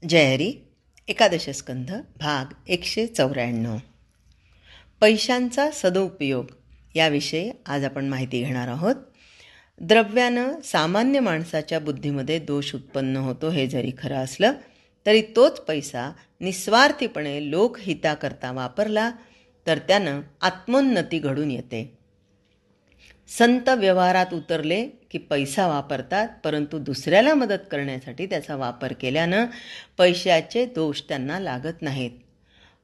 जयहरी एकादश स्कंध भाग 194. पैशांचा सदुपयोग याविषयी आज आपण माहिती घेणार आहोत. द्रव्यानं सामान्य माणसाच्या बुद्धीमध्ये दोष उत्पन्न होतो हे जरी खरं असलं तरी तोच पैसा निस्वार्थीपणे लोकहिताकरता वापरला तर त्यानं आत्मोन्नती घडून येते. संत व्यवहारात उतरले की पैसा वापरतात, परंतु दुसऱ्याला मदत करण्यासाठी त्याचा वापर केल्यानं पैशाचे दोष त्यांना लागत नाहीत.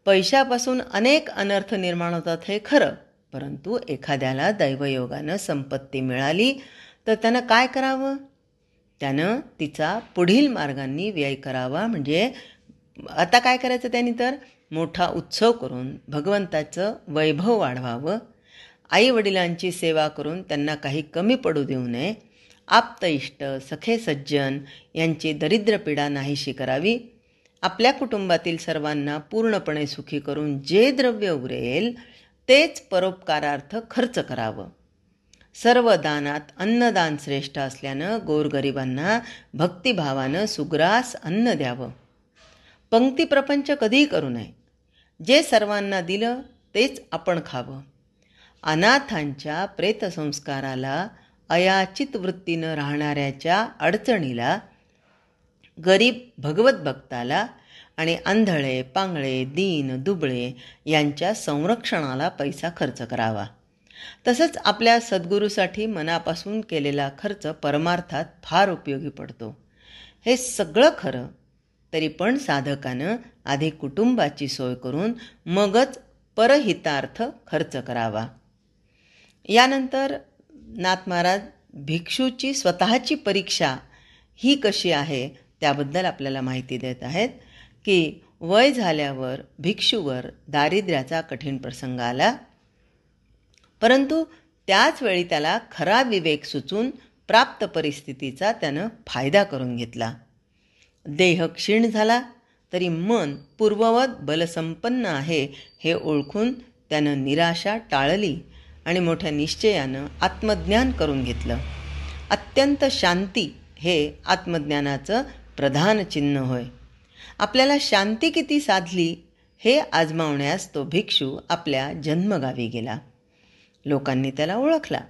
पैशापासून अनेक अनर्थ निर्माण होतात हे खरं, परंतु एखाद्याला दैवयोगानं संपत्ती मिळाली तर त्यानं काय करावं? त्यानं तिचा पुढील मार्गांनी व्यय करावा. म्हणजे आता काय करायचं त्यांनी? तर मोठा उत्सव करून भगवंताचं वैभव वाढवावं. आईवडिलांची सेवा करून त्यांना काही कमी पडू देऊ नये. आप्त इष्ट सखे सज्जन यांची दरिद्रपीडा नाहीशी करावी. आपल्या कुटुंबातील सर्वांना पूर्णपणे सुखी करून जे द्रव्य उरेल तेच परोपकारार्थ खर्च करावं. सर्व दानात अन्नदान श्रेष्ठ असल्यानं गोरगरिबांना भक्तिभावानं सुग्रास अन्न द्यावं. पंक्तिप्रपंच कधीही करू नये. जे सर्वांना दिलं तेच आपण खावं. अनाथांच्या प्रेतसंस्काराला, अयाचित वृत्तीनं राहणाऱ्याच्या अडचणीला, गरीब भगवत भक्ताला आणि आंधळे पांगळे दीन दुबळे यांच्या संरक्षणाला पैसा खर्च करावा. तसंच आपल्या सद्गुरूसाठी मनापासून केलेला खर्च परमार्थात फार उपयोगी पडतो. हे सगळं खरं, तरी पण साधकानं आधी कुटुंबाची सोय करून मगच परहितार्थ खर्च करावा. यानंतर नाथ महाराज भिक्षूची स्वतःची परीक्षा ही कशी आहे त्याबद्दल आपल्याला माहिती देत आहेत की वय झाल्यावर भिक्षूवर दारिद्र्याचा कठीण प्रसंग आला, परंतु त्याच वेळी त्याला खरा विवेक सुचून प्राप्त परिस्थितीचा त्यानं फायदा करून घेतला. देह क्षीण झाला तरी मन पूर्ववत बलसंपन्न आहे हे ओळखून त्यानं निराशा टाळली आणि मोठ्या निश्चयानं आत्मज्ञान करून घेतलं. अत्यंत शांती हे आत्मज्ञानाचं प्रधान चिन्ह होय. आपल्याला शांती किती साधली हे आजमावण्यास तो भिक्षू आपल्या जन्मगावी गेला. लोकांनी त्याला ओळखला,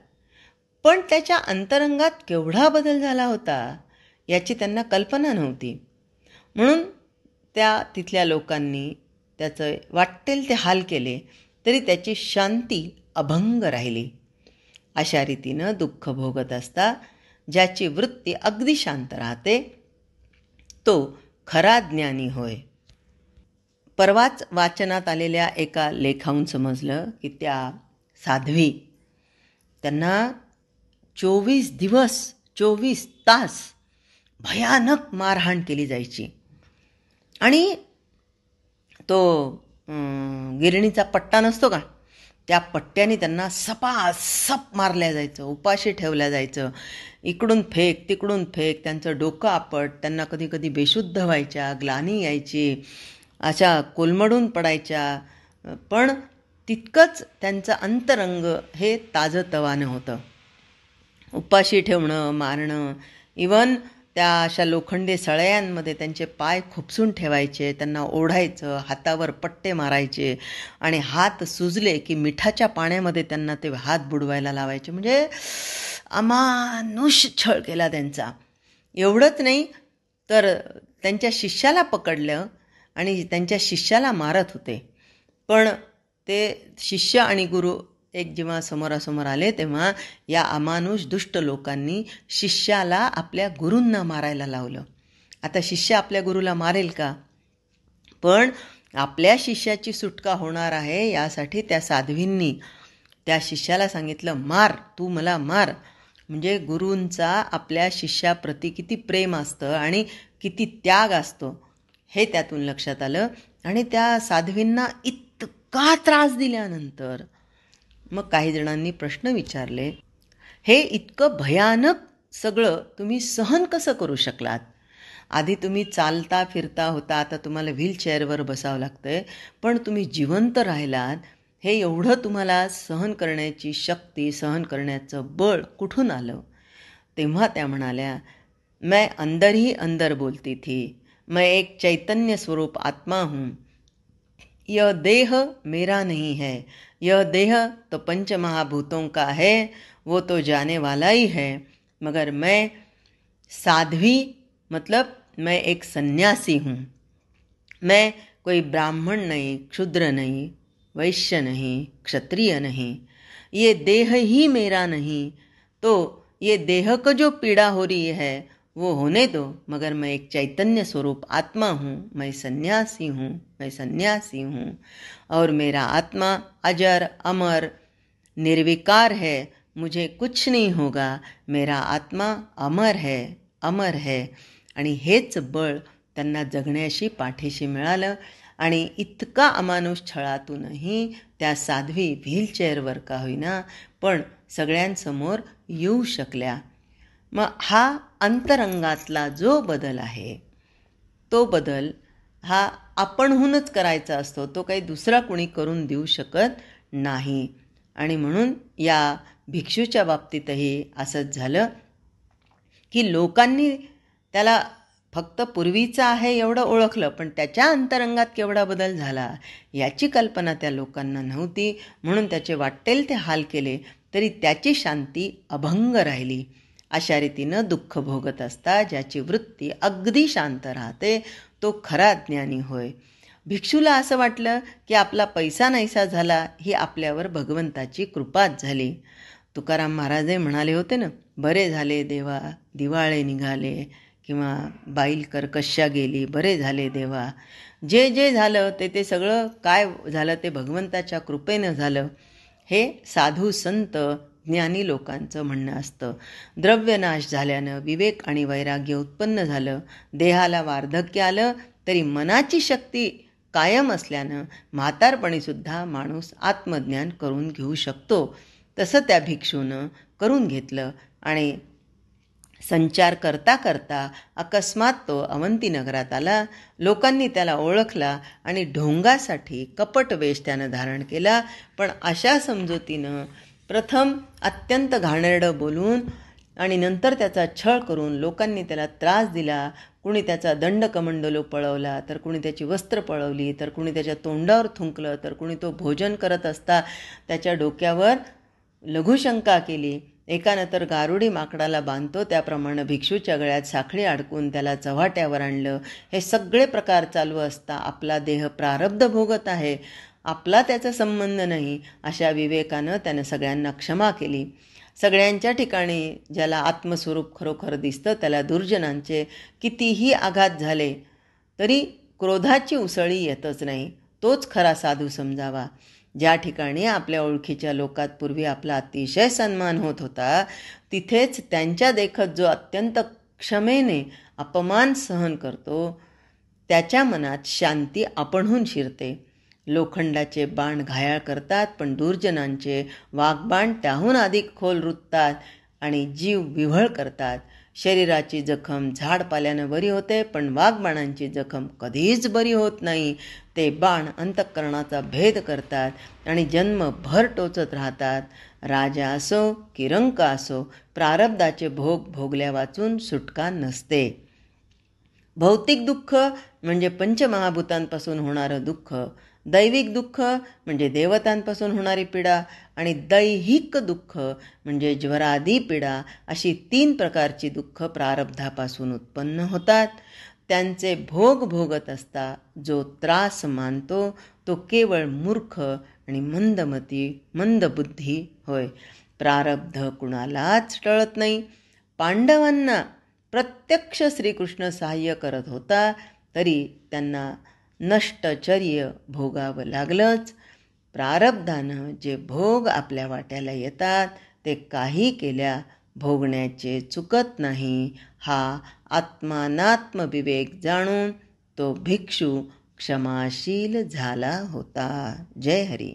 पण त्याच्या अंतरंगात केवढा बदल झाला होता याची त्यांना कल्पना नव्हती. म्हणून तिथल्या लोकांनी त्याचं वाटेल ते हाल केले तरी त्याची शांती अभंग राहिली. अशा रीतीनं दुःख भोगत असता ज्याची वृत्ती अगदी शांत राहते तो खरा ज्ञानी होय. परवाच वाचनात आलेल्या एका लेखाहून समजलं की त्या साध्वी, त्यांना 24 दिवस 24 तास भयानक मारहाण केली जायची आणि तो गिरणीचा पट्टा नसतो का, त्या पट्ट्याने त्यांना सपासप मारल्या जायचं, उपाशी ठेवल्या जायचं. इकडून फेक तिकडून फेक, त्यांचं डोकं आपट, त्यांना कधी कधी बेशुद्ध व्हायच्या, ग्लानी यायची, अशा कोलमडून पडायच्या. पण तितकंच त्यांचं अंतरंग हे ताजंतवानं होतं. उपाशी ठेवणं, मारणं, इवन त्या अशा लोखंडी सळयांमध्ये त्यांचे पाय खुपसून ठेवायचे, त्यांना ओढायचं, हातावर पट्टे मारायचे आणि हात सुजले की मिठाच्या पाण्यामध्ये त्यांना ते हात बुडवायला लावायचे. म्हणजे अमानुष छळ केला त्यांचा. एवढंच नाही तर त्यांच्या शिष्याला पकडलं आणि त्यांच्या शिष्याला मारत होते. पण ते शिष्य आणि गुरु एक जेव्हा समोरासमोर आले तेव्हा या अमानुष दुष्ट लोकांनी शिष्याला आपल्या गुरूंना मारायला लावलं. आता शिष्य आपल्या गुरुला मारेल का? पण आपल्या शिष्याची सुटका होणार आहे यासाठी त्या साध्वींनी त्या शिष्याला सांगितलं, मार, तू मला मार. म्हणजे गुरूंचा आपल्या शिष्याप्रती किती प्रेम असतं आणि किती त्याग असतो हे त्यातून लक्षात आलं. आणि त्या साध्वींना इतका त्रास दिल्यानंतर मग काही जणांनी प्रश्न विचारले, हे इतकं भयानक सगळं तुम्ही सहन कसं करू शकलात? आधी तुम्ही चालता फिरता होता, आता तुम्हाला व्हीलचेअरवर बसावं लागतंय, पण तुम्ही जिवंत राहिलात. हे एवढं तुम्हाला सहन करण्याची शक्ती, सहन करण्याचं बळ कुठून आलं? तेव्हा त्या म्हणाल्या, मैं अंदर ही अंदर बोलती थी, मैं एक चैतन्य स्वरूप आत्मा हूँ। यह देह मेरा नहीं है। यह देह तो पंच महाभूतों का है, वो तो जाने वाला ही है। मगर मैं साध्वी, मतलब मैं एक सन्यासी हूँ। मैं कोई ब्राह्मण नहीं, क्षुद्र नहीं, वैश्य नहीं, क्षत्रिय नहीं। ये देह ही मेरा नहीं, तो ये देह को जो पीड़ा हो रही है वो होने दो, मगर मैं एक चैतन्य स्वरूप आत्मा हूँ, मैं सन्यासी हूँ, मैं सन्यासी हूँ। और मेरा आत्मा अजर अमर निर्विकार है, मुझे कुछ नहीं होगा। मेरा आत्मा अमर है, अमर है. आणि हेच बळ त्यांना जगण्याशी पाठीशी मिळालं. आणि इतका अमानुष छळातूनही त्या साध्वी व्हीलचेअरवर का होईना पण सगळ्यांसमोर येऊ शकल्या. मग हा अंतरंगातला जो बदल आहे, तो बदल हा आपणहूनच करायचा असतो, तो काही दुसरा कुणी करून देऊ शकत नाही. आणि म्हणून या भिक्षूच्या बाबतीतही असंच झालं की लोकांनी त्याला फक्त पूर्वीचं आहे एवढं ओळखलं, पण त्याच्या अंतरंगात केवढा बदल झाला याची कल्पना त्या लोकांना नव्हती. म्हणून त्याचे वाटेल ते हाल केले तरी त्याची शांती अभंग राहिली. अशा रीतीनं दुःख भोगत असता ज्याची वृत्ती अगदी शांत राहते तो खरा ज्ञानी होय. भिक्षूला असं वाटलं की आपला पैसा नाहीसा झाला, ही आपल्यावर भगवंताची कृपाच झाली. तुकाराम महाराजही म्हणाले होते ना, बरे झाले देवा दिवाळे निघाले, किंवा बाईल कर्कश्या गेली, बरे झाले देवा. जे जे झालं ते सगळं काय झालं ते भगवंताच्या कृपेनं झालं. हे साधू संत ज्ञानी लोकांचं म्हणणं असतं. द्रव्यनाश झाल्यानं विवेक आणि वैराग्य उत्पन्न झालं. देहाला वार्धक्य आलं तरी मनाची शक्ती कायम असल्यानं म्हातारपणीसुद्धा माणूस आत्मज्ञान करून घेऊ शकतो. तसं त्या भिक्षूनं करून घेतलं आणि संचार करता करता अकस्मात तो अवंती नगरात आला. लोकांनी त्याला ओळखला आणि ढोंगासाठी कपट वेश त्यानं धारण केला. पण अशा समजुतीनं प्रथम अत्यंत घाणेरडं बोलून आणि नंतर त्याचा छळ करून लोकांनी त्याला त्रास दिला. कुणी त्याचा दंडकमंडलो पळवला, तर कुणी त्याची वस्त्र पळवली, तर कुणी त्याच्या तोंडावर थुंकलं, तर कुणी तो भोजन करत असता त्याच्या डोक्यावर लघुशंका केली. एकानं तर गारुडी माकडाला बांधतो त्याप्रमाणे भिक्षूच्या गळ्यात साखळी अडकून त्याला चव्हाट्यावर आणलं. हे सगळे प्रकार चालू असता आपला देह प्रारब्ध भोगत आहे, आपला त्याचा संबंध नाही, अशा विवेकानं त्यानं सगळ्यांना क्षमा केली. सगळ्यांच्या ठिकाणी ज्याला आत्मस्वरूप खरोखर दिसतं त्याला दुर्जनांचे कितीही आघात झाले तरी क्रोधाची उसळी येतच नाही. तोच खरा साधू समजावा. ज्या ठिकाणी आपल्या ओळखीच्या लोकात पूर्वी आपला अतिशय सन्मान होत होता, तिथेच त्यांच्या देखत जो अत्यंत क्षमेने अपमान सहन करतो त्याच्या मनात शांती आपणहून शिरते. लोखंडाचे बाण घायाळ करतात, पण दुर्जनांचे वाघबाण त्याहून अधिक खोल रुततात आणि जीव विव्हळ करतात. शरीराची जखम झाडपाल्यानं बरी होते, पण वाघबाणांची जखम कधीच बरी होत नाही. ते बाण अंतःकरणाचा भेद करतात आणि जन्मभर टोचत राहतात. राजा असो की रंक असो, प्रारब्धाचे भोग भोगल्या वाचून सुटका नसते. भौतिक दुःख म्हणजे पंचमहाभूतांपासून होणारं दुःख, दैविक दुःख म्हणजे देवतांपासून होणारी पीडा आणि दैहिक दुःख म्हणजे ज्वरादी पीडा, अशी 3 प्रकारची दुःख प्रारब्धापासून उत्पन्न होतात. त्यांचे भोग भोगत असता जो त्रास मानतो तो केवळ मूर्ख आणि मंदमती मंदबुद्धी होय. प्रारब्ध कुणालाच टळत नाही. पांडवांना प्रत्यक्ष श्रीकृष्ण सहाय्य करत होता तरी त्यांना नष्टचर्य भोगावं लागलंच. प्रारब्धानं जे भोग आपल्या वाट्याला येतात ते काही केल्या भोगण्याचे चुकत नाही. हा आत्मानात्म विवेक जाणून तो भिक्षू क्षमाशील झाला होता. जय हरी.